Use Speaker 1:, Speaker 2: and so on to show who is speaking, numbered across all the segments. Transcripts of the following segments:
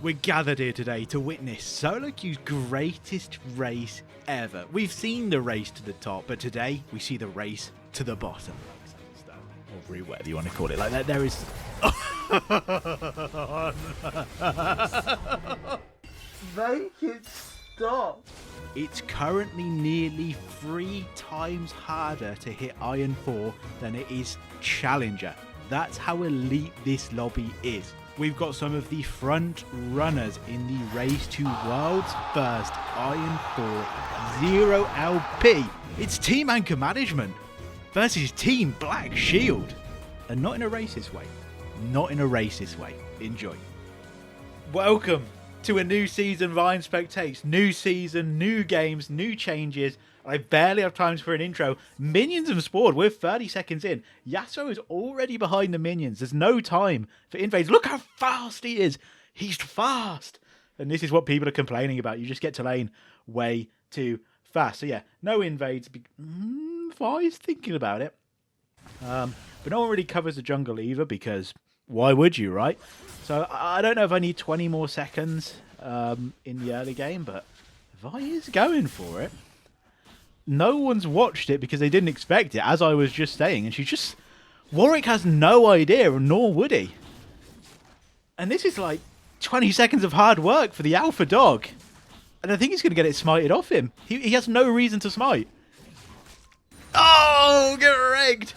Speaker 1: We're gathered here today to witness soloq's greatest race ever. We've seen the race to the top, but today we see the race to the bottom. Or whatever you want to call it. Like that, there is.
Speaker 2: Make it stop.
Speaker 1: It's currently nearly 3 times harder to hit Iron 4 than it is Challenger. That's how elite this lobby is. We've got some of the front runners in the race to world's first Iron 4 0 LP. It's Team Anchor Management versus Team Black Shield. And not in a racist way. Not in a racist way. Enjoy. Welcome to a new season of Iron Spectates. New season, new games, new changes. I barely have time for an intro. Minions have spawned. We're 30 seconds in. Yasuo is already behind the minions. There's no time for invades. Look how fast he is. He's fast. And this is what people are complaining about. You just get to lane way too fast. So yeah, no invades. Vi's thinking about it. But no one really covers the jungle either because why would you, right? So I don't know if I need 20 more seconds in the early game, but Vi is going for it. No one's watched it because they didn't expect it, as I was just saying. And Warwick has no idea, nor would he. And this is like 20 seconds of hard work for the alpha dog. And I think he's going to get it smited off him. He has no reason to smite. Oh, get wrecked.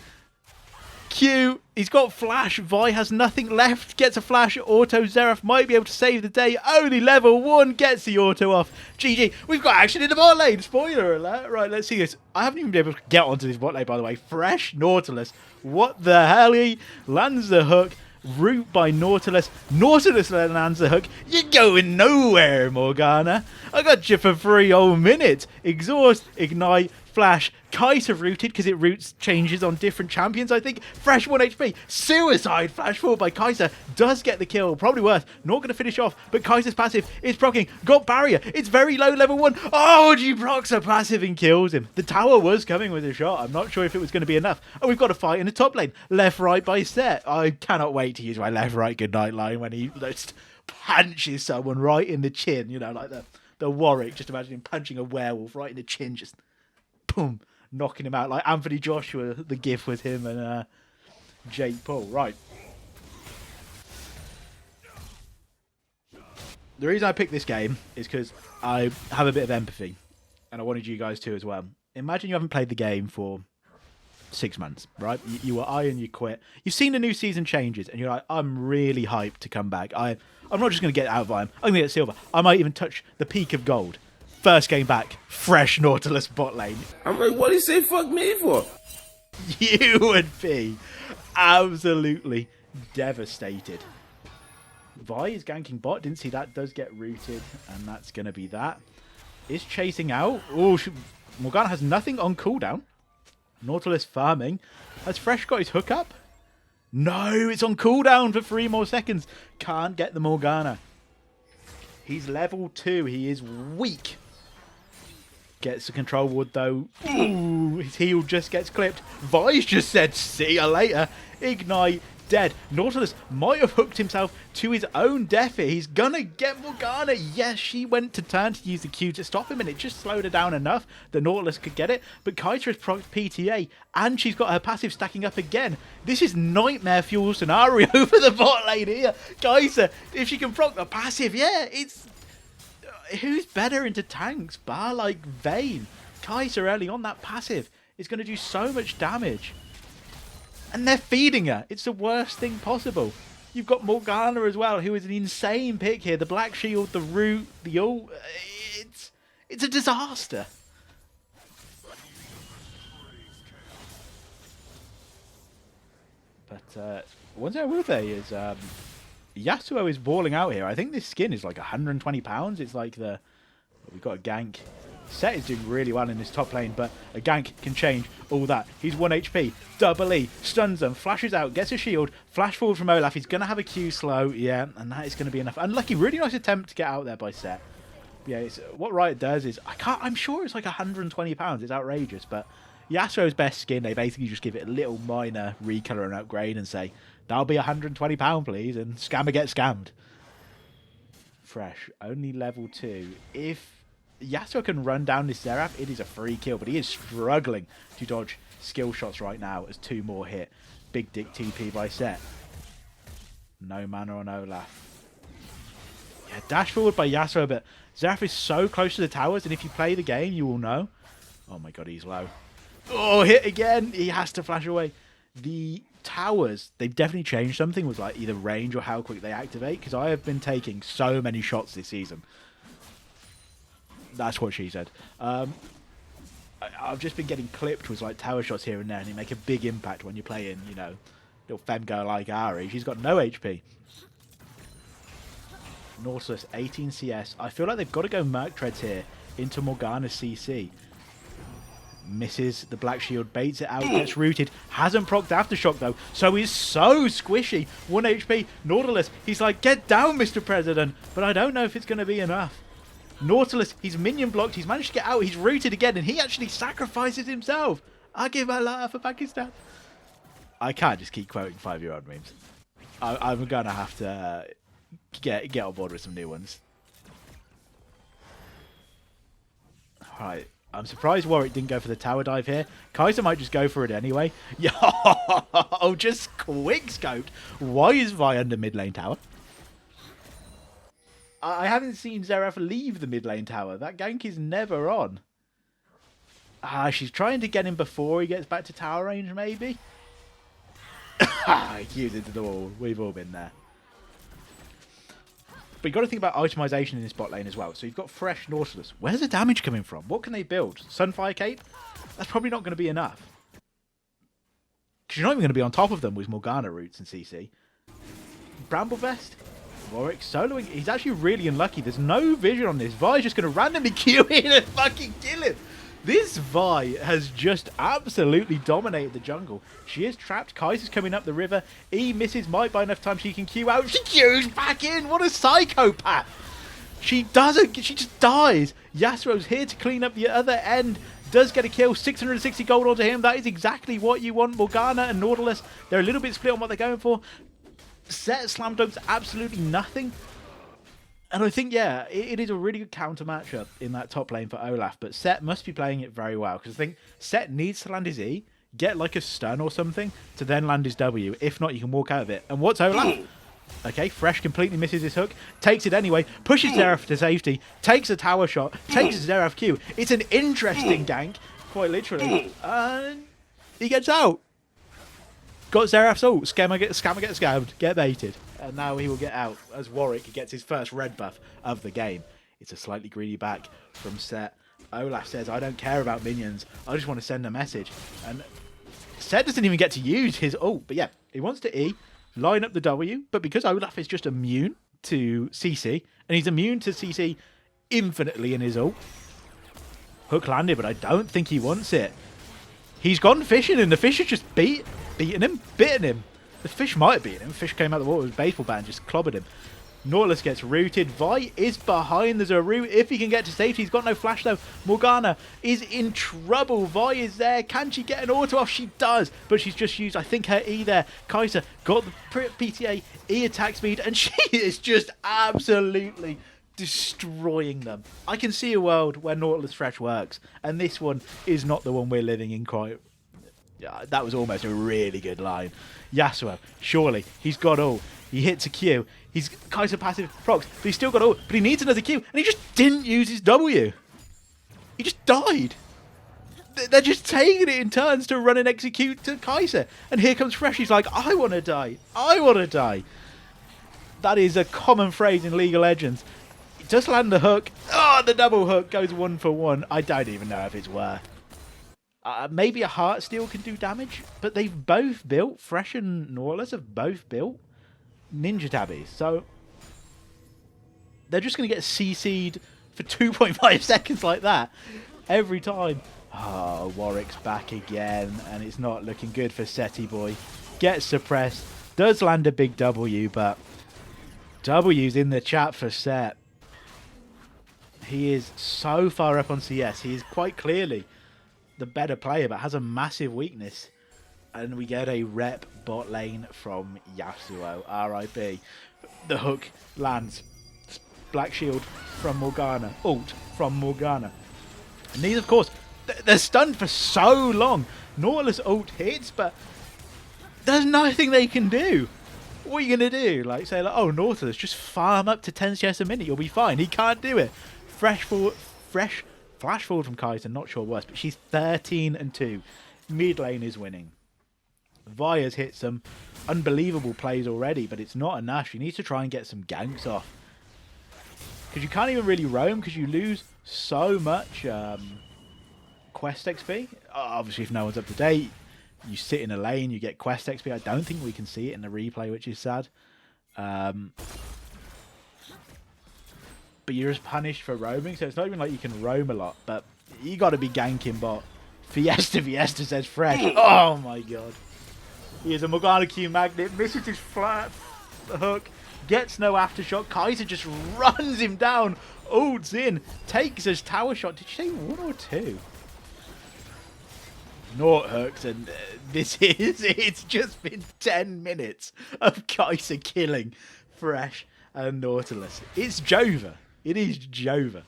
Speaker 1: Q, he's got flash. Vi has nothing left. Gets a flash. Auto. Xerath might be able to save the day. Only level 1 gets the auto off. GG. We've got action in the bot lane. Spoiler alert. Right, let's see this. I haven't even been able to get onto this bot lane, by the way. Fresh Nautilus. What the hell? He lands the hook. Root by Nautilus. Nautilus lands the hook. You're going nowhere, Morgana. I got you for 3 whole minutes. Exhaust. Ignite. Flash. Kai'Sa rooted because it roots changes on different champions, I think. Fresh 1 HP. Suicide flash forward by Kai'Sa. Does get the kill. Probably worth. Not going to finish off, but Kai'Sa's passive is proccing. Got barrier. It's very low level 1. Oh, G procs a passive and kills him. The tower was coming with a shot. I'm not sure if it was going to be enough. Oh, we've got a fight in the top lane. Left, right by set. I cannot wait to use my left, right, goodnight line when he just punches someone right in the chin. You know, like the Warwick. Just imagine him punching a werewolf right in the chin. Just boom. Knocking him out like Anthony Joshua, the gif with him and Jake Paul. Right. The reason I picked this game is because I have a bit of empathy. And I wanted you guys to as well. Imagine you haven't played the game for 6 months, right? You were Iron, you quit. You've seen the new season changes and you're like, I'm really hyped to come back. I'm not just going to get out of Iron. I'm going to get silver. I might even touch the peak of gold. First game back, fresh Nautilus bot lane.
Speaker 2: I'm like, what do you say fuck me for?
Speaker 1: You would be absolutely devastated. Vi is ganking bot. Didn't see that. Does get rooted, and that's going to be that. Is chasing out. Oh, Morgana has nothing on cooldown. Nautilus farming. Has Fresh got his hook up? No, it's on cooldown for 3 more seconds. Can't get the Morgana. He's level 2. He is weak. Gets the control ward though. Ooh, his heal just gets clipped. Vi's just said, see ya later. Ignite, dead. Nautilus might have hooked himself to his own death here. He's gonna get Morgana. Yes, she went to turn to use the Q to stop him and it just slowed her down enough that Nautilus could get it. But Kai'Sa has procced PTA and she's got her passive stacking up again. This is nightmare fuel scenario for the bot lane here. Kai'Sa, if she can proc the passive, yeah, it's... Who's better into tanks? Bar like Vayne. Kai'Sa early on that passive is going to do so much damage. And they're feeding her. It's the worst thing possible. You've got Morgana as well, who is an insane pick here. The Black Shield, the Root, the ult. It's a disaster. But one thing I will say is... Yasuo is balling out here. I think this skin is like £120. It's like we've got a gank. Set is doing really well in this top lane, but a gank can change all that. He's 1 HP. Double E. Stuns them. Flashes out. Gets a shield. Flash forward from Olaf. He's going to have a Q slow. Yeah, and that is going to be enough. Unlucky. Really nice attempt to get out there by Set. Yeah, what Riot does is... I'm sure it's like £120. It's outrageous, but Yasuo's best skin, they basically just give it a little minor recolor and upgrade and say, that'll be £120, please, and scammer gets scammed. Fresh, only level 2. If Yasuo can run down this Xerath, it is a free kill, but he is struggling to dodge skill shots right now as 2 more hit. Big dick TP by Set. No mana on Olaf. Yeah, dash forward by Yasuo, but Xerath is so close to the towers, and if you play the game, you will know. Oh my god, he's low. Oh, hit again! He has to flash away. The towers, they've definitely changed something with like either range or how quick they activate, because I have been taking so many shots this season. That's what she said. I've just been getting clipped with like tower shots here and there, and they make a big impact when you're playing, you know, little fem girl like Ari. She's got no HP. Nautilus, 18 CS. I feel like they've got to go Merc Treads here into Morgana CC. Misses the Black Shield, baits it out, gets rooted. Hasn't procced Aftershock though, so he's so squishy. 1 HP. Nautilus, he's like, get down, Mr. President. But I don't know if it's going to be enough. Nautilus, he's minion blocked. He's managed to get out. He's rooted again, and he actually sacrifices himself. I give Allah for Pakistan. I can't just keep quoting 5-year-old memes. I'm going to have to get on board with some new ones. Alright. I'm surprised Warwick didn't go for the tower dive here. Kaiser might just go for it anyway. Yo, just quick scoped. Why is Vi under mid lane tower? I haven't seen Xerath leave the mid lane tower. That gank is never on. She's trying to get him before he gets back to tower range, maybe? He cues into the wall. We've all been there. But you've got to think about itemization in this bot lane as well. So you've got Fresh Nautilus. Where's the damage coming from? What can they build? Sunfire Cape? That's probably not going to be enough. Because you're not even going to be on top of them with Morgana roots and CC. Bramble Vest? Warwick soloing. He's actually really unlucky. There's no vision on this. Vi's just going to randomly queue in and fucking kill him. This Vi has just absolutely dominated the jungle. She is trapped. Kaiser's coming up the river. E misses. Might buy enough time she can queue out. She queues back in. What a psychopath. She doesn't. She just dies. Yasuo's here to clean up the other end. Does get a kill. 660 gold onto him. That is exactly what you want. Morgana and Nautilus, they're a little bit split on what they're going for. Set slam dunks absolutely nothing. And I think, yeah, it is a really good counter matchup in that top lane for Olaf. But Set must be playing it very well. Because I think Set needs to land his E, get like a stun or something, to then land his W. If not, you can walk out of it. And what's Olaf? Okay, Fresh completely misses his hook. Takes it anyway. Pushes Xerath to safety. Takes a tower shot. Takes a Xerath Q. It's an interesting gank, quite literally. And he gets out. Got Xerath's ult. Scammer gets scammed. Get baited. And now he will get out as Warwick gets his first red buff of the game. It's a slightly greedy back from Set. Olaf says, I don't care about minions. I just want to send a message. And Set doesn't even get to use his ult. But yeah, he wants to E, line up the W. But because Olaf is just immune to CC, and he's immune to CC infinitely in his ult, hook landed, but I don't think he wants it. He's gone fishing, and the fish has just bitten him. The fish might have beaten him. The fish came out of the water with a baseball bat and just clobbered him. Nautilus gets rooted. Vi is behind. There's a root. If he can get to safety, he's got no flash though. Morgana is in trouble. Vi is there. Can she get an auto off? She does, but she's just used, I think, her E there. Kaiser got the PTA E attack speed, and she is just absolutely destroying them. I can see a world where Nautilus Fresh works, and this one is not the one we're living in quite. Yeah, that was almost a really good line. Yasuo, surely, he's got ult. He hits a Q. He's Kaiser passive procs, but he's still got ult. But he needs another Q, and he just didn't use his W. He just died. They're just taking it in turns to run and execute to Kaiser. And here comes Fresh. He's like, I want to die. I want to die. That is a common phrase in League of Legends. He does land the hook. Oh, the double hook goes 1 for 1. I don't even know if it's worth. Maybe a Heartsteel can do damage, but they've both built, Fresh and Nautilus have both built Ninja Tabbies, so they're just going to get CC'd for 2.5 seconds like that every time. Oh, Warwick's back again, and it's not looking good for Seti Boy. Gets suppressed, does land a big W, but W's in the chat for Set. He is so far up on CS, he is quite clearly the better player, but has a massive weakness. And we get a rep bot lane from Yasuo. RIP. The hook lands. Black Shield from Morgana. Ult from Morgana. And these, of course, they're stunned for so long. Nautilus ult hits, but there's nothing they can do. What are you going to do? Like, say, like, oh, Nautilus, just farm up to 10 CS a minute. You'll be fine. He can't do it. Fresh flash forward from Kai'Sa. Not sure worse, but she's 13-2. Mid lane is winning. Vi's hit some unbelievable plays already, but it's not enough. She needs to try and get some ganks off. Because you can't even really roam because you lose so much quest XP. Obviously, if no one's up to date, you sit in a lane, you get quest XP. I don't think we can see it in the replay, which is sad. But you're just punished for roaming, so it's not even like you can roam a lot, but you got to be ganking bot. Fiesta says fresh. Oh my god. He is a Morgana Q magnet, misses his flat hook, gets no aftershock. Kai'Sa just runs him down, ults in, takes his tower shot. Did you say 1 or 2? Naught hooks, and it's just been 10 minutes of Kai'Sa killing Fresh and Nautilus. It's Jova. It is Jova.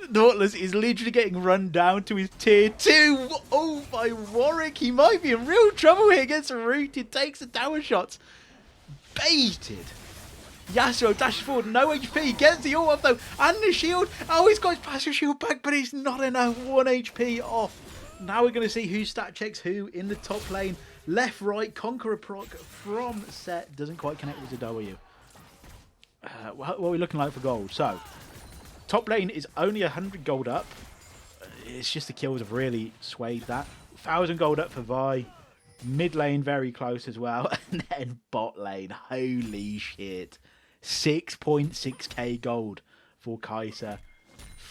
Speaker 1: Nautilus is literally getting run down to his tier 2. Oh, by Warwick. He might be in real trouble here. Gets rooted, takes the tower shots. Baited. Yasuo dashes forward, no HP, gets the ult off though, and the shield. Oh, he's got his passive shield back, but he's not enough. 1 HP off. Now we're going to see who stat checks who in the top lane. Left, right, Conqueror proc from set. Doesn't quite connect with the W. What are we looking like for gold? So, top lane is only 100 gold up. It's just the kills have really swayed that. 1,000 gold up for Vi. Mid lane very close as well. And then bot lane, holy shit. 6.6k gold for Kai'Sa.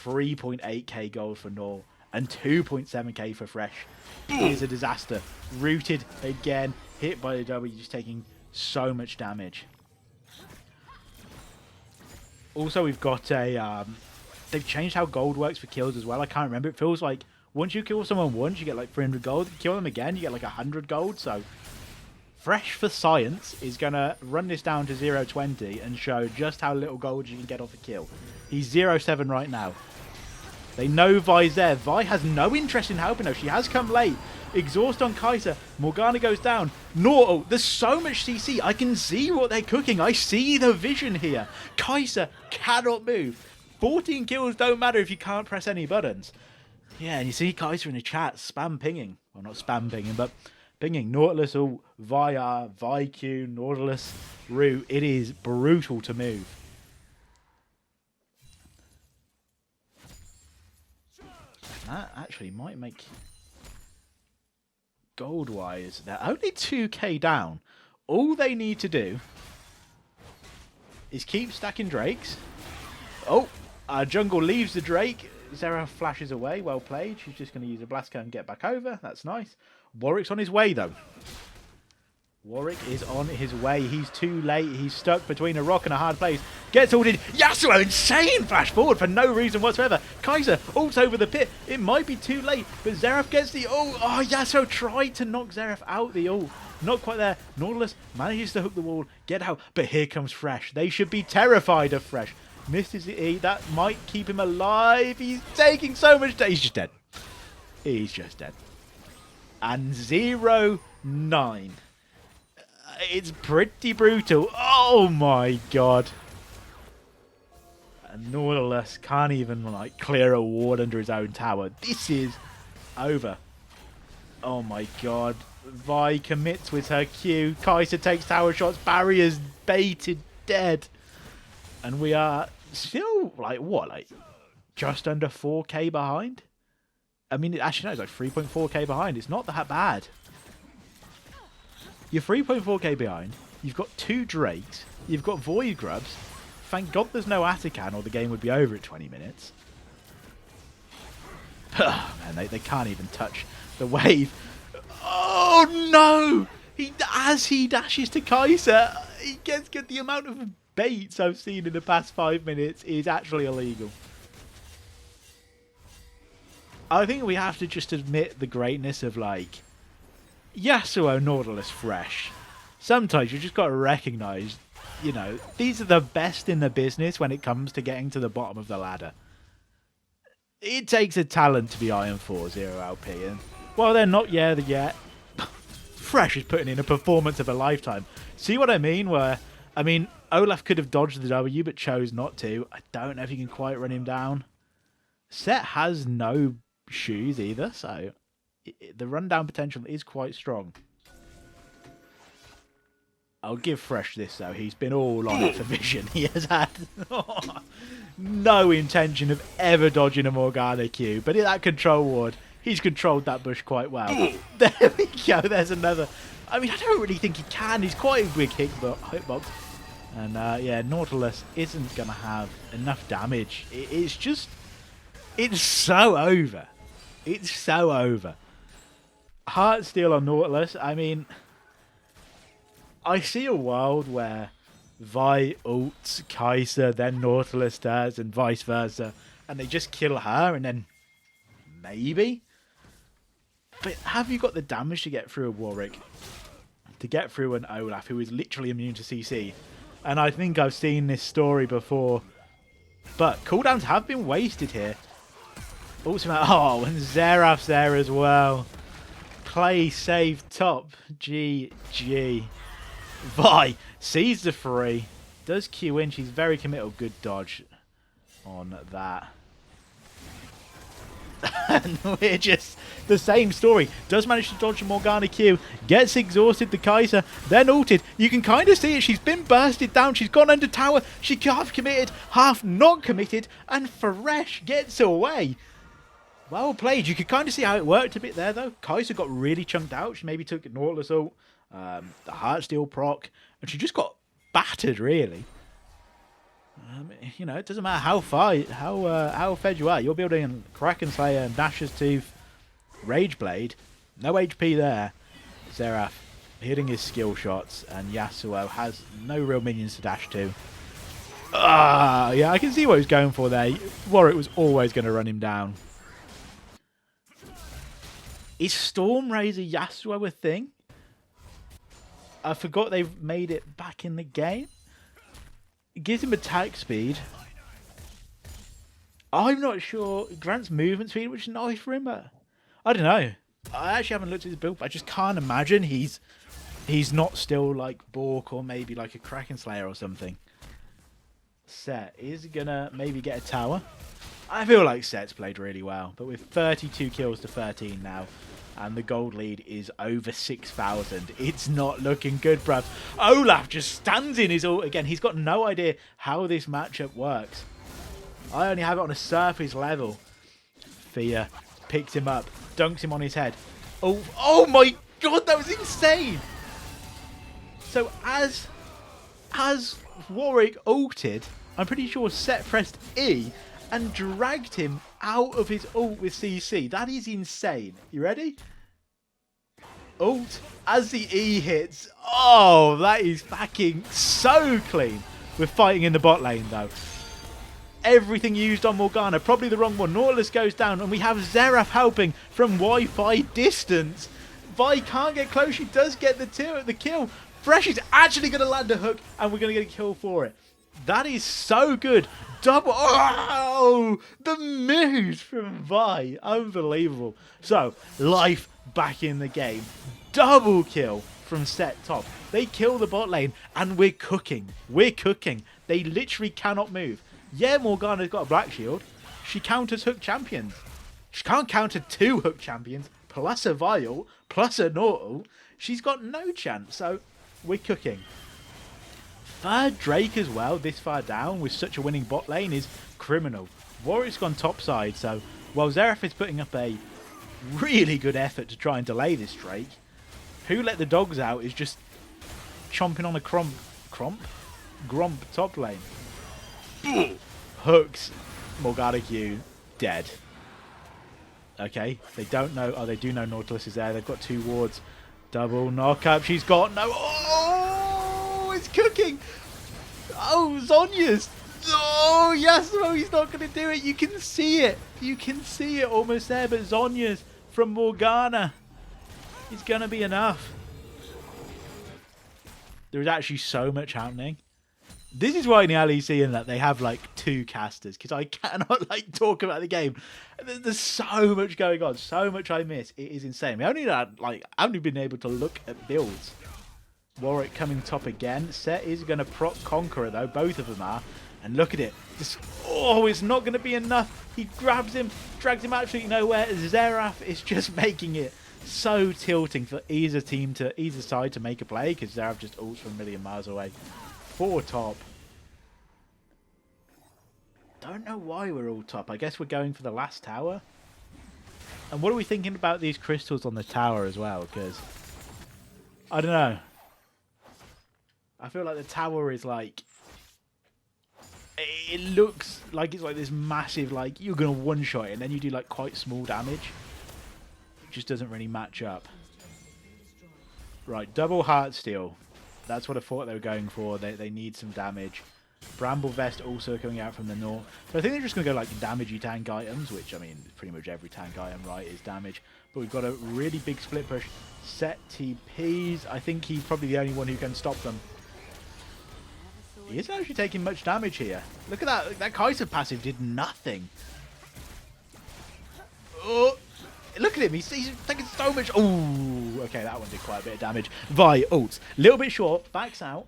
Speaker 1: 3.8k gold for Nor. And 2.7k for Fresh. It is a disaster. Rooted again. Hit by the W, just taking so much damage. Also, we've got a... they've changed how gold works for kills as well. I can't remember. It feels like once you kill someone once, you get like 300 gold. If you kill them again, you get like 100 gold. So, Fresh for Science is going to run this down to 0.20 and show just how little gold you can get off a kill. He's 0.7 right now. They know Vi's there. Vi has no interest in helping her. She has come late. Exhaust on Kai'Sa. Morgana goes down. No, there's so much CC. I can see what they're cooking. I see the vision here. Kai'Sa cannot move. 14 kills don't matter if you can't press any buttons. Yeah, and you see Kai'Sa in the chat spam pinging. Well, not spam pinging, but pinging. Nautilus all via ViQ, Nautilus route. It is brutal to move. That actually might make gold-wise. They're only 2k down. All they need to do is keep stacking Drakes. Oh, jungle leaves the Drake. Xerath flashes away. Well played. She's just going to use a blast cone and get back over. That's nice. Warwick's on his way, though. Warwick is on his way. He's too late. He's stuck between a rock and a hard place. Gets ulted. Yasuo, insane flash forward for no reason whatsoever. Kai'Sa ults over the pit. It might be too late, but Xerath gets the ult. Oh, Yasuo tried to knock Xerath out the ult. Not quite there. Nautilus manages to hook the wall, get out, but here comes Fresh. They should be terrified of Fresh. Misses the E. That might keep him alive. He's taking so much damage. He's just dead. He's just dead. And 0-9. It's pretty brutal. Oh my god. And Nautilus can't even like clear a ward under his own tower. This is over. Oh my god. Vi commits with her Q. Kai'Sa takes tower shots. Barriers baited, dead. And we are still like what? Like just under 4k behind? I mean, actually no, it's like 3.4k behind. It's not that bad. You're 3.4k behind. You've got 2 Drakes. You've got Void Grubs. Thank God there's no Atakan or the game would be over at 20 minutes. Oh, man, they can't even touch the wave. Oh, no! As he dashes to Kai'Sa, he gets good. The amount of baits I've seen in the past 5 minutes is actually illegal. I think we have to just admit the greatness of, like, Yasuo, Nautilus, Fresh. Sometimes you just got to recognise you know, these are the best in the business when it comes to getting to the bottom of the ladder. It takes a talent to be Iron 4 0 LP, and while they're not there yet, Fresh is putting in a performance of a lifetime. See what I mean? I mean, Olaf could have dodged the W, but chose not to. I don't know if you can quite run him down. Set has no shoes either, so the rundown potential is quite strong. I'll give Fresh this, though. He's been all on it for vision. He has had no intention of ever dodging a Morgana Q. But in that control ward, he's controlled that bush quite well. There we go. There's another. I mean, I don't really think he can. He's quite a big hitbox. And, yeah, Nautilus isn't going to have enough damage. It's just... It's so over. It's so over. Heartsteel on Nautilus, I mean... I see a world where Vi ults Kai'Sa, then Nautilus does, and vice versa, and they just kill her, and then maybe. But have you got the damage to get through a Warwick, to get through an Olaf who is literally immune to CC? And I think I've seen this story before, but cooldowns have been wasted here. Ultimate, oh, and Xerath's there as well. Play save top, GG. Vi sees the free, does Q in. She's very committal. Good dodge on that. And we're just the same story. Does manage to dodge a Morgana Q, gets exhausted the Kai'Sa, then ulted. You can kind of see it. She's been bursted down. She's gone under tower. She half committed, half not committed, and Fresh gets away. Well played. You could kind of see how it worked a bit there, though. Kai'Sa got really chunked out. She maybe took Nautilus ult. The Heartsteel proc, and she just got battered, really. You know, it doesn't matter how fed you are. You're building Kraken Slayer and Nash's Tooth, Rageblade, no HP there. Xerath hitting his skill shots, and Yasuo has no real minions to dash to. Yeah, I can see what he's going for there. Warwick was always going to run him down. Is Stormrazor Yasuo a thing? I forgot they've made it back in the game. It gives him attack speed. I'm not sure. It grants movement speed, which is nice for him. But I don't know. I actually haven't looked at his build, but I just can't imagine he's not still like Bork or maybe like a Kraken Slayer or something. Set is gonna maybe get a tower. I feel like Set's played really well, but with 32 kills to 13 now, and the gold lead is over 6,000. It's not looking good, bruv. Olaf just stands in his ult again. He's got no idea how this matchup works. I only have it on a surface level. Fia picks him up, dunks him on his head. Oh my god, that was insane! So as Warwick ulted, I'm pretty sure Set pressed E and dragged him out of his ult with CC. That is insane. You ready? Ult as the E hits. Oh, that is backing so clean. We're fighting in the bot lane, though. Everything used on Morgana. Probably the wrong one. Nautilus goes down, and we have Xerath helping from Wi-Fi distance. Vi can't get close. She does get the kill. Fresh is actually going to land a hook, and we're going to get a kill for it. That is so good. Double. Oh, the moves from Vi. Unbelievable. So, life back in the game. Double kill from Set top. They kill the bot lane, and we're cooking. We're cooking. They literally cannot move. Yeah, Morgana's got a black shield. She counters hook champions. She can't counter 2 hook champions, plus a Vial, plus a Nautil. She's got no chance, so we're cooking. Third Drake as well, this far down with such a winning bot lane is criminal. Warwick's gone top side, so while Xerath is putting up a really good effort to try and delay this Drake, Who Let the Dogs Out is just chomping on a Gromp top lane. Hooks Morgana Q dead. Okay, they don't know. Oh, they do know Nautilus is there. They've got 2 wards. Double knock up. She's got no. Oh, it's cooking. Oh, Zhonya's. Oh, yes. No, he's not going to do it. You can see it. You can see it almost there. But Zhonya's from Morgana is going to be enough. There is actually so much happening. This is why in the LEC and that they have like 2 casters, because I cannot like talk about the game. There's so much going on, so much I miss. It is insane. I haven't been able to look at builds. Warwick coming top again. Set is going to proc Conqueror though. Both of them are. And look at it. It's not going to be enough. He grabs him, drags him absolutely nowhere. Xerath is just making it so tilting for either side to make a play, because Xerath just ults from a million miles away. 4 top. Don't know why we're all top. I guess we're going for the last tower. And what are we thinking about these crystals on the tower as well? Because I don't know. I feel like the tower is like, it looks like it's like this massive, like you're gonna one shot it and then you do like quite small damage. It just doesn't really match up. Right, double heart steal. That's what I thought they were going for. They need some damage. Bramble Vest also coming out from the north. So I think they're just going to go like damagey tank items, which, I mean, pretty much every tank item, right, is damage. But we've got a really big split push. Set TPs. I think he's probably the only one who can stop them. He isn't actually taking much damage here. Look at that. That Kai'Sa passive did nothing. Oh, look at him. He's taking so much. Oh, okay, that one did quite a bit of damage. Vi ults. Little bit short. Backs out.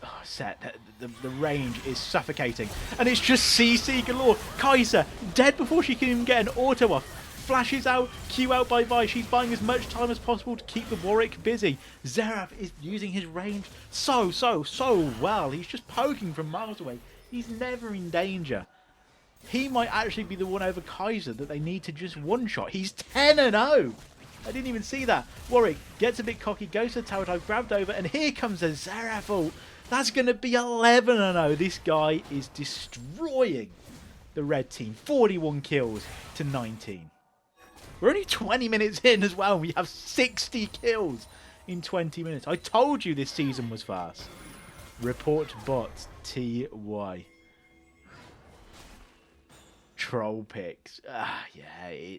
Speaker 1: Oh, Set. The range is suffocating. And it's just CC galore. Kai'Sa dead before she can even get an auto off. Flashes out, Q out by Vi. She's buying as much time as possible to keep the Warwick busy. Xerath is using his range so well. He's just poking from miles away. He's never in danger. He might actually be the one over Kai'Sa that they need to just one-shot. He's 10-0. I didn't even see that. Warwick gets a bit cocky, goes to the tower dive, grabbed over, and here comes a Xerath ult. That's going to be 11-0. This guy is destroying the red team. 41 kills to 19. We're only 20 minutes in as well. We have 60 kills in 20 minutes. I told you this season was fast. Report bot TY. Troll picks. Yeah.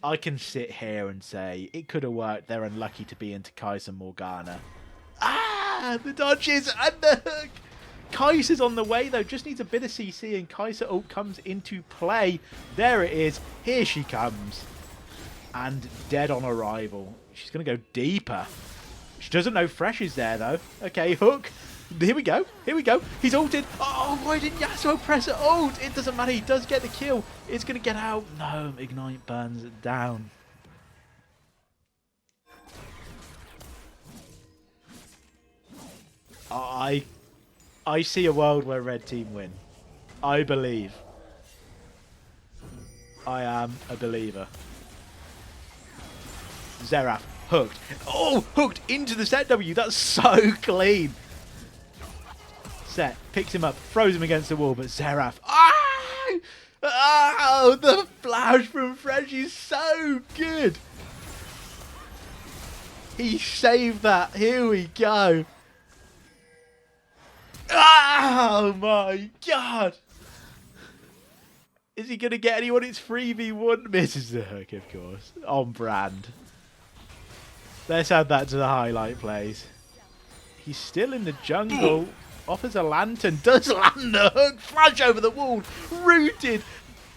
Speaker 1: I can sit here and say it could have worked. They're unlucky to be into Kai'Sa Morgana. The dodges and the hook. Kai'Sa's on the way though, just needs a bit of CC and Kai'Sa ult comes into play. There it is, here she comes. And dead on arrival. She's going to go deeper. She doesn't know Fresh is there though. Okay, hook. Here we go, He's ulted. Oh, why didn't Yasuo press it ult? It doesn't matter, he does get the kill. It's going to get out. No, Ignite burns it down. I see a world where red team win. I believe. I am a believer. Xerath hooked. Oh, hooked into the Set W. That's so clean. Set picks him up, throws him against the wall, but Xerath. Oh, the flash from Fresh is so good. He saved that. Here we go. Oh my god! Is he going to get anyone? It's 3v1. Misses the hook, of course. On brand. Let's add that to the highlight plays. He's still in the jungle. Offers a lantern. Does land the hook. Flash over the wall. Rooted.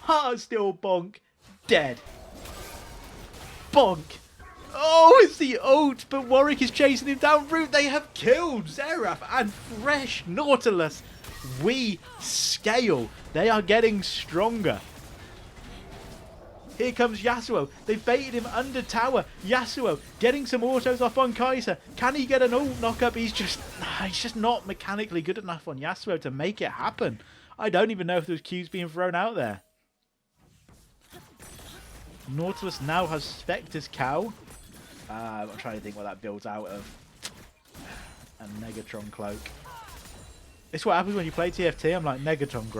Speaker 1: Heart still bonk. Dead. Bonk. Oh, it's the ult, but Warwick is chasing him down. Root, they have killed Xerath and Fresh Nautilus. We scale. They are getting stronger. Here comes Yasuo. They've baited him under tower. Yasuo getting some autos off on Kai'Sa. Can he get an ult knock-up? He's just not mechanically good enough on Yasuo to make it happen. I don't even know if there's Qs being thrown out there. Nautilus now has Spectre's Cow. I'm trying to think what that builds out of. And Negatron Cloak. It's what happens when you play TFT. I'm like Negatron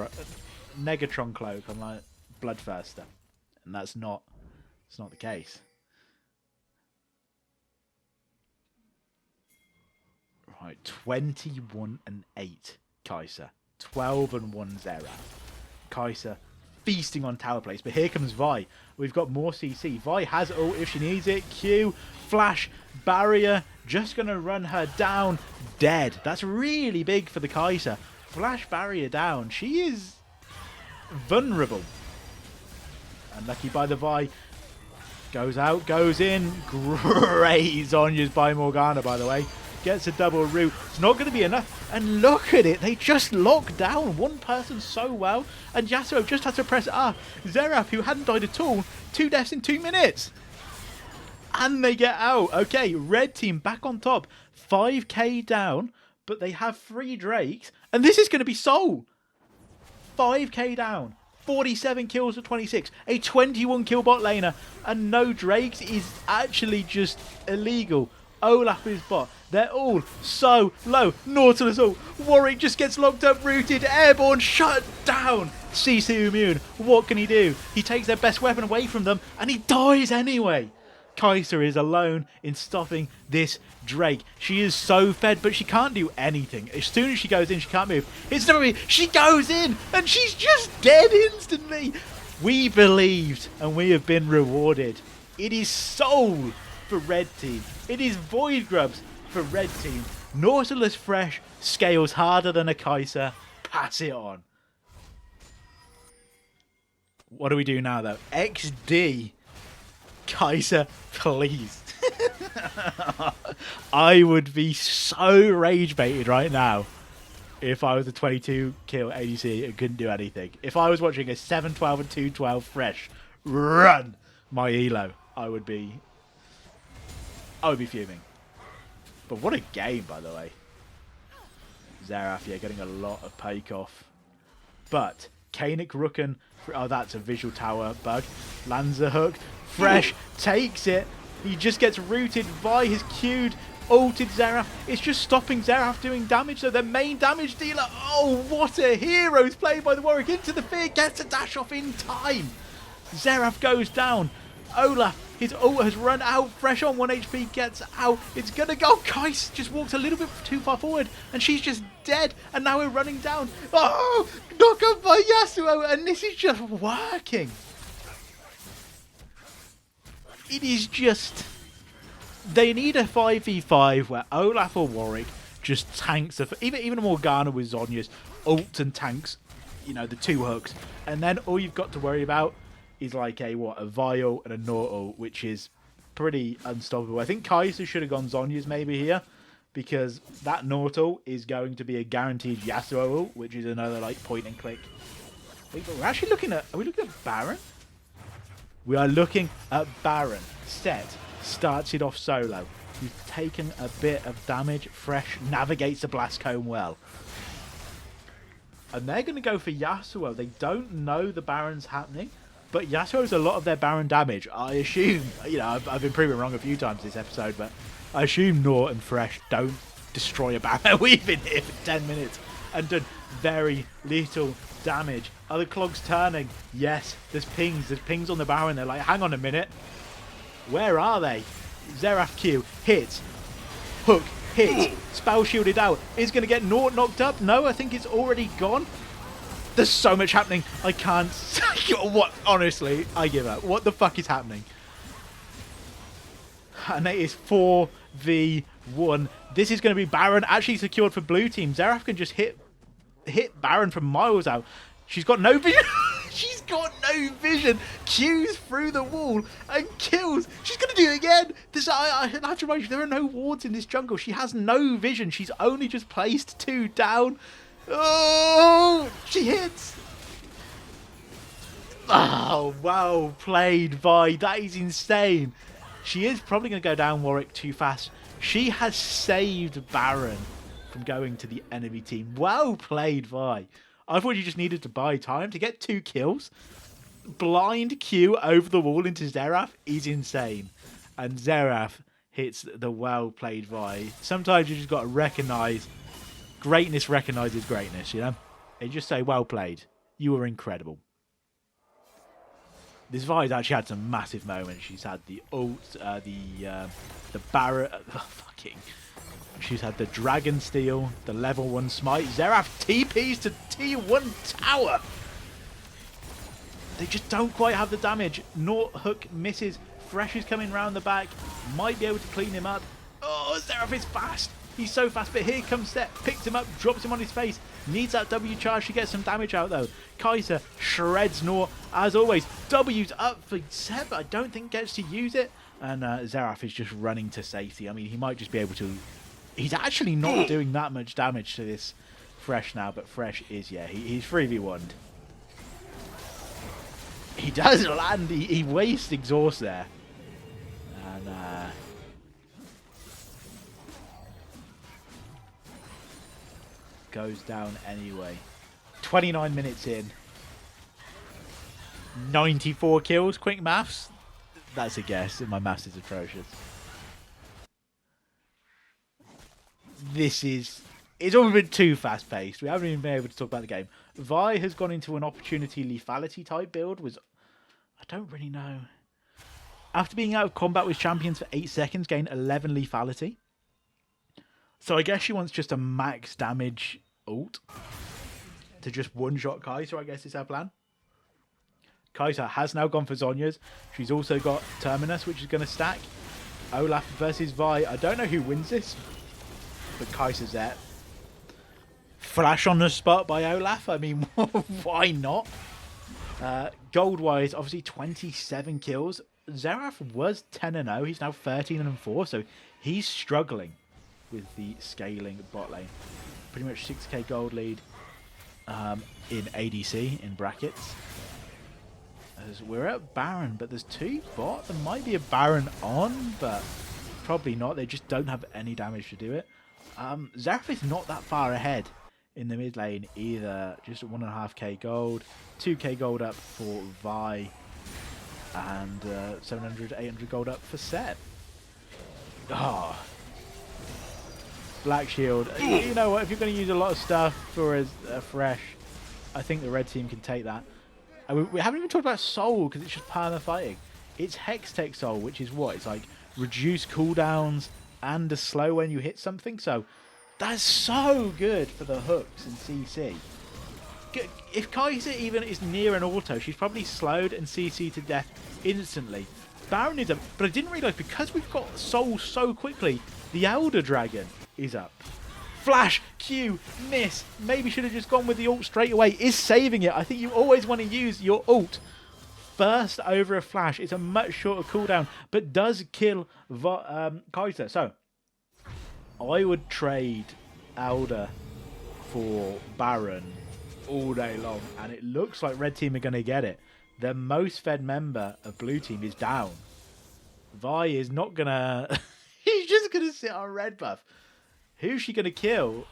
Speaker 1: Cloak. I'm like Bloodthirster. And it's not the case. Right, 21-8 Kai'Sa. 12-1 Xerath. Kai'Sa feasting on tower plays, but here comes Vi. We've got more CC. Vi has ult if she needs it. Q, flash, barrier, Just going to run her down dead. That's really big for the Kai'Sa. Flash barrier down. She is vulnerable. Unlucky by the Vi. Goes out, goes in. Great Zhonya's by Morgana, by the way. Gets a double root. It's not going to be enough. And look at it. They just lock down one person so well. And Yasuo just has to press R. Xerath, who hadn't died at all, 2 deaths in 2 minutes. And they get out. Okay, red team back on top. 5k down. But they have 3 Drakes. And this is going to be Soul. 5k down. 47 kills for 26. A 21 kill bot laner. And no Drakes is actually just illegal. Olaf is bot. They're all so low. Nautilus ult. Warwick just gets locked up, rooted, airborne, shut down. CC immune. What can he do? He takes their best weapon away from them and he dies anyway. Kai'Sa is alone in stopping this Drake. She is so fed, but she can't do anything. As soon as she goes in, she can't move. It's WWE. She goes in, and she's just dead instantly. We believed, and we have been rewarded. It is Soul for red team. It is Void Grubs for red team. Nautilus Fresh scales harder than a Kai'Sa. Pass it on. What do we do now, though? XD. Kai'Sa, please. I would be so rage baited right now if I was a 22 kill ADC and couldn't do anything. If I was watching a 7-12 and 2-12 Fresh run my elo, I would be fuming. But what a game, by the way. Xerath, yeah, getting a lot of payoff. But Kanik Rukken, oh, that's a visual tower bug. Lands a hook. Fresh takes it. He just gets rooted. Vi has queued, ulted Xerath. It's just stopping Xerath doing damage. So their main damage dealer. Oh, what a hero's play by the Warwick into the fear. Gets a dash off in time. Xerath goes down. Olaf, his ult has run out. Fresh on 1 HP, gets out. It's gonna go. Kais just walked a little bit too far forward, and she's just dead. And now we're running down. Oh, knock up by Yasuo, and this is just working. It is just... They need a 5v5 where Olaf or Warwick just tanks... Even Morgana with Zhonya's ult and tanks, you know, the 2 hooks. And then all you've got to worry about is like a Vial and a Nautil, which is pretty unstoppable. I think Kai'Sa should have gone Zhonya's maybe here, because that Nautil is going to be a guaranteed Yasuo ult, which is another like point and click. Wait, but we're actually looking at... Are we looking at Baron? We are looking at Baron. Set starts it off solo. He's taken a bit of damage. Fresh navigates the blast cone well. And they're going to go for Yasuo. They don't know the Baron's happening, but Yasuo's a lot of their Baron damage. I assume, you know, I've been proven wrong a few times this episode, but I assume Nort and Fresh don't destroy a Baron. We've been here for 10 minutes and done very little damage. Are the clogs turning? Yes. There's pings on the Baron. They're like, hang on a minute. Where are they? Xerath Q hits. Hook hits. Spell shielded out. Is going to get Nort knocked up? No, I think it's already gone. There's so much happening. I can't... What? Honestly, I give up. What the fuck is happening? And it is 4v1. This is going to be Baron actually secured for blue team. Xerath can just hit Baron from miles out. She's got no vision. She's got no vision. Q's through the wall and kills. She's going to do it again. I have to remind you, there are no wards in this jungle. She has no vision. She's only just placed 2 down. Oh, she hits. Oh, well played, Vi. That is insane. She is probably going to go down Warwick too fast. She has saved Baron from going to the enemy team. Well played, Vi. I thought you just needed to buy time to get 2 kills. Blind Q over the wall into Xerath is insane. And Xerath hits the well-played Vi. Sometimes you just got to recognise greatness recognises greatness, you know? They just say, well played. You were incredible. This Vi's actually had some massive moments. She's had the ult, the Barret, fucking... She's had the Dragon Steel, the level 1 smite. Xerath TPs to T1 tower. They just don't quite have the damage. Nort hook misses. Fresh is coming round the back. Might be able to clean him up. Oh, Oh, Xerath is fast. He's so fast, but here comes Set. Picks him up, drops him on his face. Needs that W charge to get some damage out, though. Kai'Sa shreds Nor, as always. W's up for Set, but I don't think gets to use it. And Xerath is just running to safety. I mean, he might just be able to... He's actually not doing that much damage to this Fresh now, but Fresh is, yeah, he's 3v1'd. He does land. He wastes exhaust there. And... goes down anyway. 29 minutes in. 94 kills. Quick maths. That's a guess. My maths is atrocious. This is... It's all been too fast paced. We haven't even been able to talk about the game. Vi has gone into an opportunity lethality type build. I don't really know. After being out of combat with champions for 8 seconds, gain 11 lethality. So I guess she wants just a max damage ult to just one-shot Kai'Sa, I guess is her plan. Kai'Sa has now gone for Zhonya's. She's also got Terminus, which is going to stack. Olaf versus Vi. I don't know who wins this, but Kai'Sa's there. Flash on the spot by Olaf. I mean, why not? Gold-wise, obviously 27 kills. Xerath was 10-0. He's now 13-4, so he's struggling with the scaling bot lane. Pretty much 6k gold lead in ADC, in brackets. As we're at Baron, but there's 2 bot. There might be a Baron on, but probably not. They just don't have any damage to do it. Xerath is not that far ahead in the mid lane either. Just 1.5k gold. 2k gold up for Vi. And 700, 800 gold up for Set. Oh. Black Shield. You know what? If you're going to use a lot of stuff for a Fresh, I think the red team can take that. And we haven't even talked about Soul because it's just perma fighting. It's Hextech Soul, which is what? It's like reduce cooldowns and a slow when you hit something. So that's so good for the hooks and CC. If Kai'Sa even is near an auto, she's probably slowed and CC to death instantly. Baron is up, but I didn't realise because we've got Soul so quickly, the Elder Dragon is up. Flash, Q, miss. Maybe should have just gone with the ult straight away. Is saving it. I think you always want to use your ult first over a flash. It's a much shorter cooldown, but does kill Kai'Sa. So, I would trade Elder for Baron all day long, and it looks like red team are going to get it. The most fed member of blue team is down. Vi is not going to... He's just going to sit on red buff. Who's she going to kill?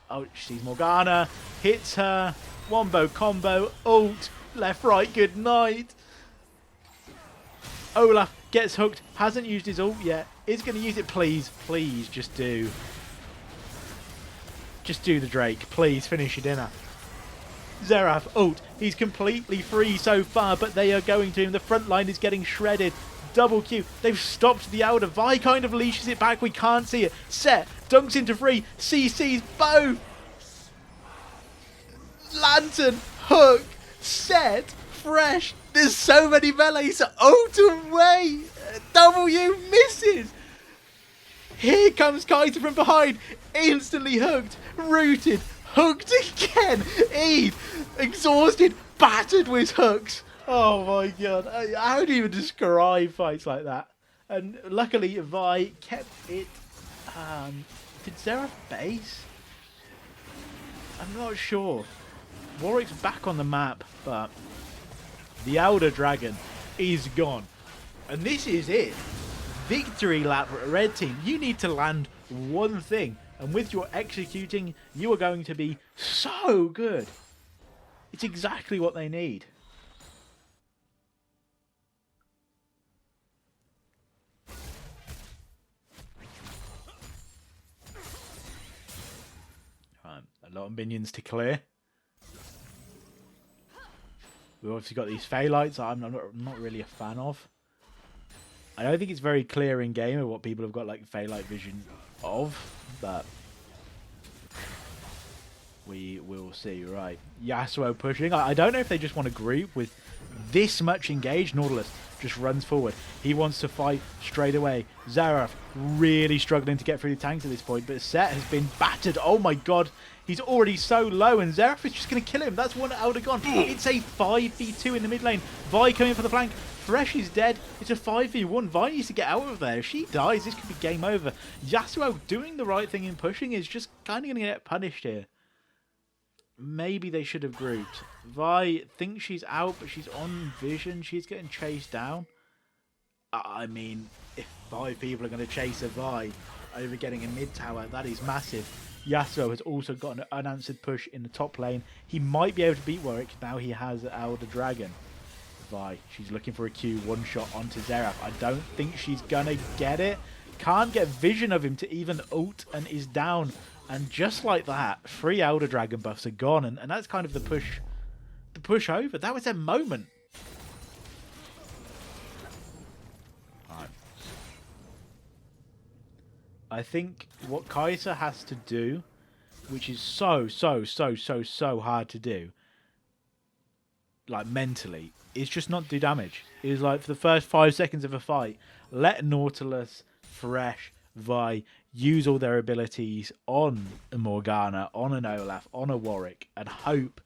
Speaker 1: Oh, she sees Morgana. Hits her. Wombo combo. Ult. Left, right. Good night. Olaf gets hooked. Hasn't used his ult yet. Is going to use it. Please. Please just do. Just do the Drake. Please finish your dinner. Xerath ult. He's completely free so far, but they are going to him. The front line is getting shredded. Double Q. They've stopped the Elder. Vi kind of leashes it back. We can't see it. Set. Dunks into free. CC's both. Lantern. Hook. Set. Fresh. There's so many melees. Ult away. W misses. Here comes Kai'Sa from behind. Instantly hooked. Rooted. Hooked again. Eve. Exhausted. Battered with hooks. Oh my god. How do you even describe fights like that? And luckily Vi kept it. Did Xerath base? I'm not sure. Warwick's back on the map, but the Elder Dragon is gone. And this is it. Victory lap red team. You need to land one thing. And with your executing, you are going to be so good. It's exactly what they need. A lot of minions to clear. We've obviously got these Phallites I'm not really a fan of. I don't think it's very clear in game of what people have got like Phalite vision of, but we will see. Right, Yasuo pushing. I don't know if they just want to group with this much engaged. Nautilus just runs forward. He wants to fight straight away. Xerath really struggling to get through the tanks at this point, but Set has been battered. Oh my god, he's already so low, and Xerath is just going to kill him. That's one Elder gone. It's a 5v2 in the mid lane. Vi coming for the flank. Thresh is dead. It's a 5v1. Vi needs to get out of there. If she dies, this could be game over. Yasuo doing the right thing in pushing is just kind of going to get punished here. Maybe they should have grouped. Vi thinks she's out, but she's on vision. She's getting chased down. I mean, if 5 people are going to chase a Vi over getting a mid tower, that is massive. Yasuo has also got an unanswered push in the top lane. He might be able to beat Warwick. Now he has Elder Dragon. Vi, she's looking for a Q, one shot onto Xerath. I don't think she's going to get it. Can't get vision of him to even ult and is down. And just like that, 3 Elder Dragon buffs are gone, and that's kind of the push over. That was a moment. Right. I think what Kai'Sa has to do, which is so hard to do, like mentally, is just not do damage. Is like for the first 5 seconds of a fight, let Nautilus, Thresh, Vi use all their abilities on a Morgana, on an Olaf, on a Warwick, and hope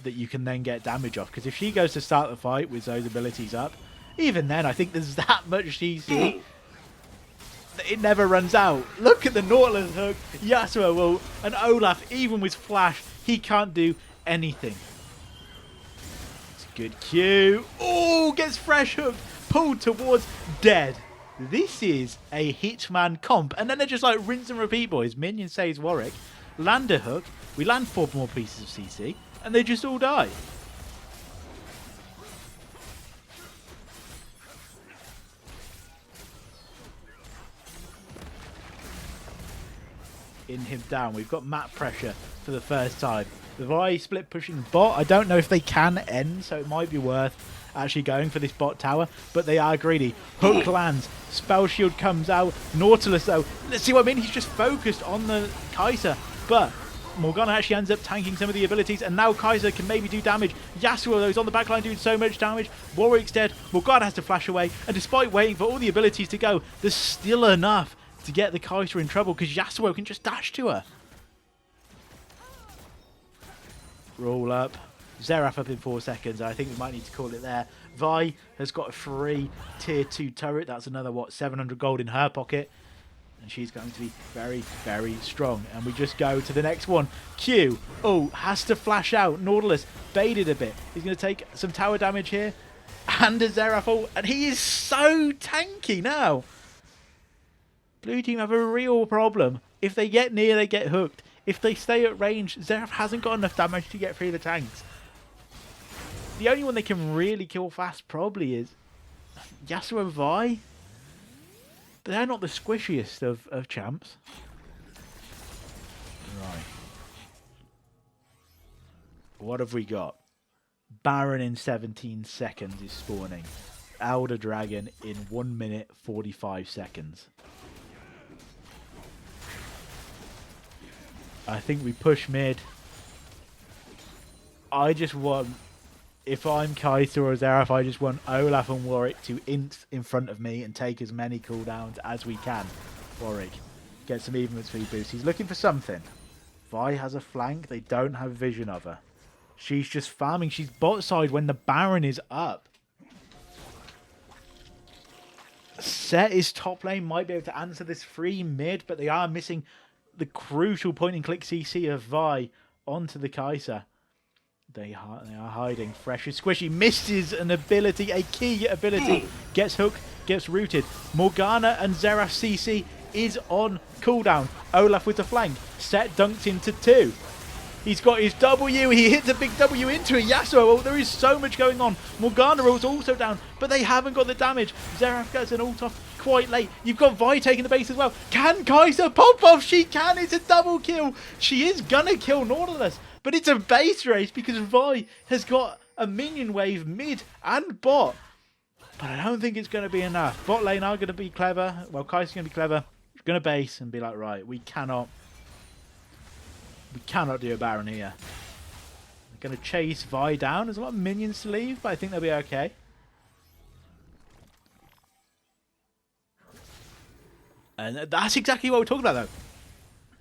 Speaker 1: that you can then get damage off. Because if she goes to start the fight with those abilities up, even then I think there's that much CC that it never runs out. Look at the Nautilus hook, Yasuo will, and Olaf, even with Flash, he can't do anything. It's a good Q. Oh, gets Fresh hooked, pulled towards dead. This is a Hitman comp. And then they're just like rinse and repeat, boys. Minion saves Warwick. Land a hook. We land 4 more pieces of CC. And they just all die. In him down. We've got map pressure for the first time. The Vi split pushing bot. I don't know if they can end, so it might be worth actually going for this bot tower, but they are greedy. Hook lands, spell shield comes out. Nautilus though, let's see what I mean, he's just focused on the Kai'Sa, but Morgana actually ends up tanking some of the abilities, and now Kai'Sa can maybe do damage. Yasuo though is on the backline doing so much damage. Warwick's dead, Morgana has to flash away, and despite waiting for all the abilities to go, there's still enough to get the Kai'Sa in trouble, because Yasuo can just dash to her. Roll up. Xerath up in 4 seconds. I think we might need to call it there. Vi has got a free tier 2 turret. That's another, what, 700 gold in her pocket. And she's going to be very strong. And we just go to the next one. Q. Oh, has to flash out. Nautilus baited a bit. He's going to take some tower damage here. And a Xerath ult. And he is so tanky now. Blue team have a real problem. If they get near, they get hooked. If they stay at range, Xerath hasn't got enough damage to get through the tanks. The only one they can really kill fast probably is Yasuo and Vi. But they're not the squishiest of champs. Right. What have we got? Baron in 17 seconds is spawning. Elder Dragon in 1 minute 45 seconds. I think we push mid. I just want, if I'm Kai'Sa or Xerath, I just want Olaf and Warwick to int in front of me and take as many cooldowns as we can. Warwick, get some movement speed boost. He's looking for something. Vi has a flank. They don't have vision of her. She's just farming. She's bot side when the Baron is up. Set is top lane. Might be able to answer this free mid, but they are missing the crucial point and click CC of Vi onto the Kai'Sa. They are hiding. Fresh is squishy. Misses an ability, a key ability. Gets hooked, gets rooted. Morgana and Xerath CC is on cooldown. Olaf with the flank. Set dunked into 2. He's got his W. He hits a big W into a Yasuo. Oh, there is so much going on. Morgana is also down, but they haven't got the damage. Xerath gets an ult off quite late. You've got Vi taking the base as well. Can Kai'Sa pop off? She can. It's a double kill. She is gonna kill Nautilus, but it's a base race because Vi has got a minion wave mid and bot. But I don't think it's going to be enough. Bot lane are going to be clever. Well, Kai'Sa's going to be clever. She's going to base and be like, right, we cannot do a Baron here. They're going to chase Vi down. There's a lot of minions to leave, but I think they'll be okay. And that's exactly what we're talking about, though.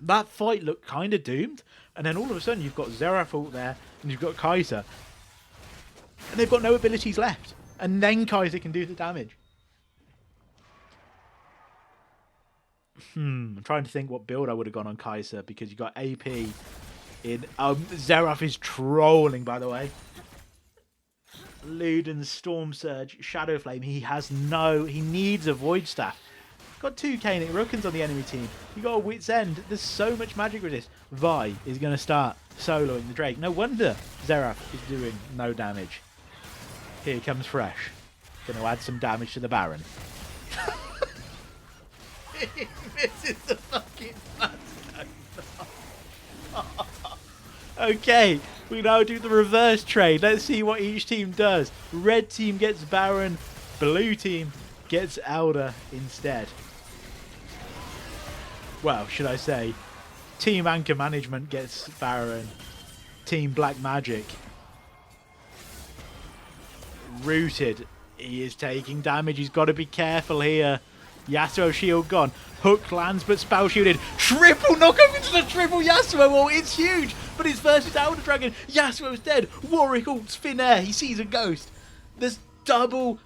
Speaker 1: That fight looked kind of doomed, and then all of a sudden you've got Xerath out there, and you've got Kai'Sa, and they've got no abilities left. And then Kai'Sa can do the damage. I'm trying to think what build I would have gone on Kai'Sa, because you got AP in... Xerath is trolling, by the way. Luden's Storm Surge, Shadow Flame. He needs a Void Staff. Got 2 Kainic Rookins on the enemy team. You got a Wit's End. There's so much magic resist. Vi is going to start soloing the Drake. No wonder Xerath is doing no damage. Here comes Fresh. Going to add some damage to the Baron. He misses the fucking Okay, we now do the reverse trade. Let's see what each team does. Red team gets Baron. Blue team gets Elder instead. Well, should I say, Team Anchor Management gets Baron. Team Black Magic. Rooted. He is taking damage. He's got to be careful here. Yasuo shield gone. Hook lands, but spell shielded. Triple knockoff into the triple Yasuo ult. It's huge, but it's versus Elder Dragon. Yasuo's dead. Warwick ults Finnair. He sees a ghost. There's double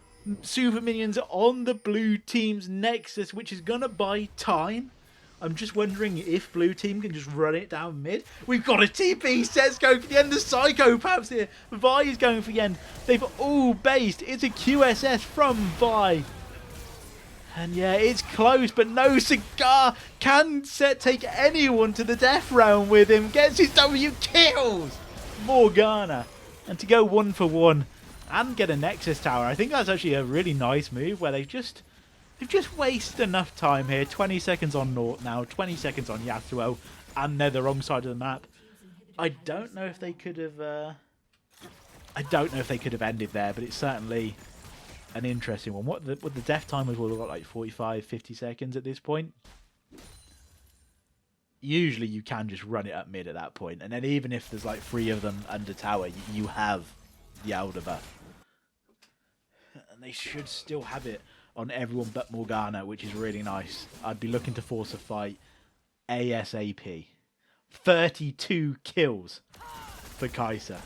Speaker 1: super minions on the blue team's Nexus, which is going to buy time. I'm just wondering if blue team can just run it down mid. We've got a TP. Set's going for the end. The Psychopaths here. Vi is going for the end. They've all based. It's a QSS from Vi. And yeah, it's close, but no cigar. Can Set take anyone to the death realm with him? Gets his W, kills Morgana. And to go 1 for 1 and get a Nexus Tower, I think that's actually a really nice move where they've just wasted enough time here. 20 seconds on Nort now, 20 seconds on Yasuo, and they're the wrong side of the map. I don't know if they could have ended there, but it's certainly an interesting one. What the death timers will have got, like 45, 50 seconds at this point. Usually you can just run it up mid at that point, and then even if there's like 3 of them under tower, you have the Elder buff. And they should still have it on everyone but Morgana, which is really nice. I'd be looking to force a fight ASAP. 32 kills for Kai'Sa.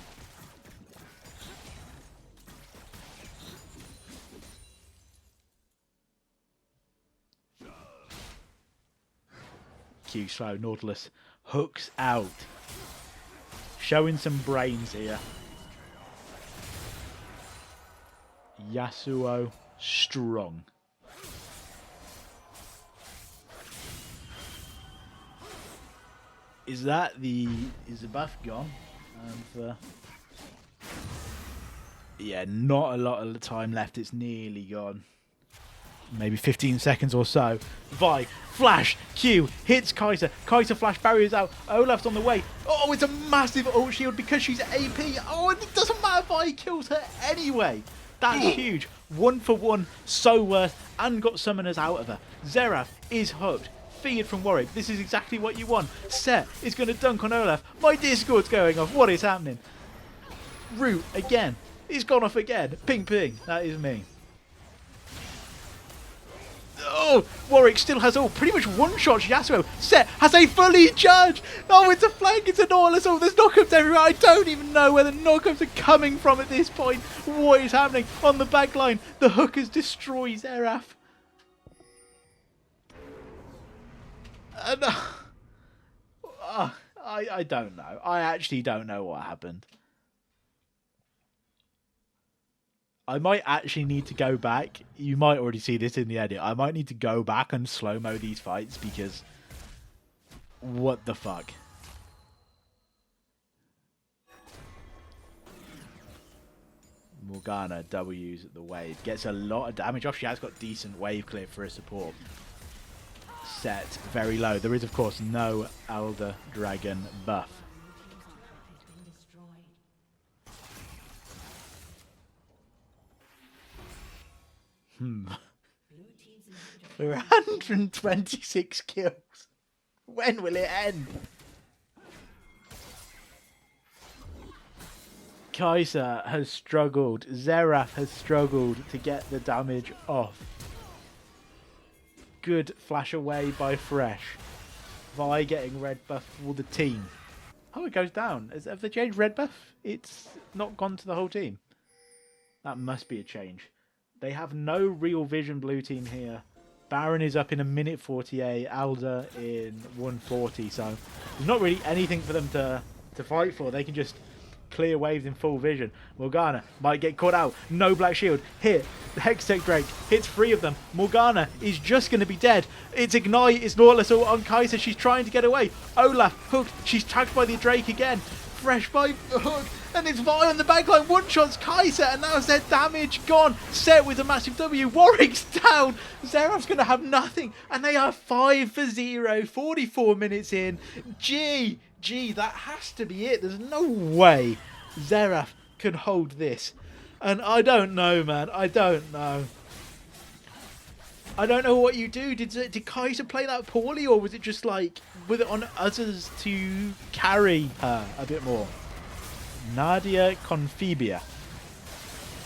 Speaker 1: Q slow, Nautilus hooks out. Showing some brains here. Yasuo strong. Is the buff gone? Yeah, not a lot of time left. It's nearly gone. Maybe 15 seconds or so. Vi, flash, Q, hits Kai'Sa. Kai'Sa flash barriers out. Olaf's on the way. Oh, it's a massive ult shield because she's AP. Oh, and it doesn't matter if Vi kills her anyway. That's huge. 1 for 1, so worth, and got summoners out of her. Xerath is hooked. Feared from Warwick. This is exactly what you want. Set is going to dunk on Olaf. My Discord's going off. What is happening? Root again. He's gone off again. Ping ping. That is me. Oh, Warwick still has all. Pretty much one-shots Yasuo. Set has a fully charged. Oh, it's a flank. It's a Nautilus. Oh, there's knockups everywhere. I don't even know where the knockups are coming from at this point. What is happening on the back line? The hookers destroy Xerath. And, I don't know. I actually don't know what happened. I might actually need to go back. You might already see this in the edit. I might need to go back and slow-mo these fights because... what the fuck? Morgana W's at the wave. Gets a lot of damage off. She has got decent wave clear for a support. Set very low. There is, of course, no Elder Dragon buff. We're 126 kills. When will it end? Kai'Sa has struggled. Xerath has struggled to get the damage off. good flash away by Fresh. Vi getting red buff for the team. Oh, it goes down. Have they changed red buff? It's not gone to the whole team. That must be a change. They have no real vision blue team here. Baron is up in 1:48. Alda in 1:40. So there's not really anything for them to fight for. They can just clear waves in full vision. Morgana might get caught out. No black shield. Hit. The Hextech Drake hits 3 of them. Morgana is just going to be dead. It's Ignite. It's Nautilus on Kai'Sa. She's trying to get away. Olaf hooked. She's tagged by the Drake again. Fresh by hook. And it's Vi on the backline. One-shots Kai'Sa. And now their damage gone. Set with a massive W. Warwick's down. Xerath's going to have nothing. And they are 5-0. 44 minutes in. Gee, that has to be it. There's no way Xerath can hold this. And I don't know, man. I don't know. I don't know what you do. Did Kai'Sa play that poorly, or was it just like, with it on others to carry her a bit more? Nadia Confibia.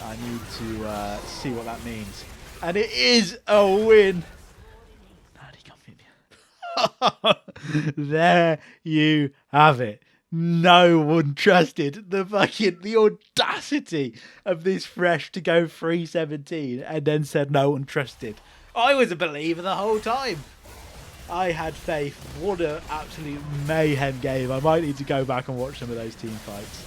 Speaker 1: I need to see what that means. And it is a win. There you have it. No one trusted the audacity of this Fresh to go 3-17 and then said no one trusted. I was a believer the whole time. I had faith. What an absolute mayhem game. I might need to go back and watch some of those team fights.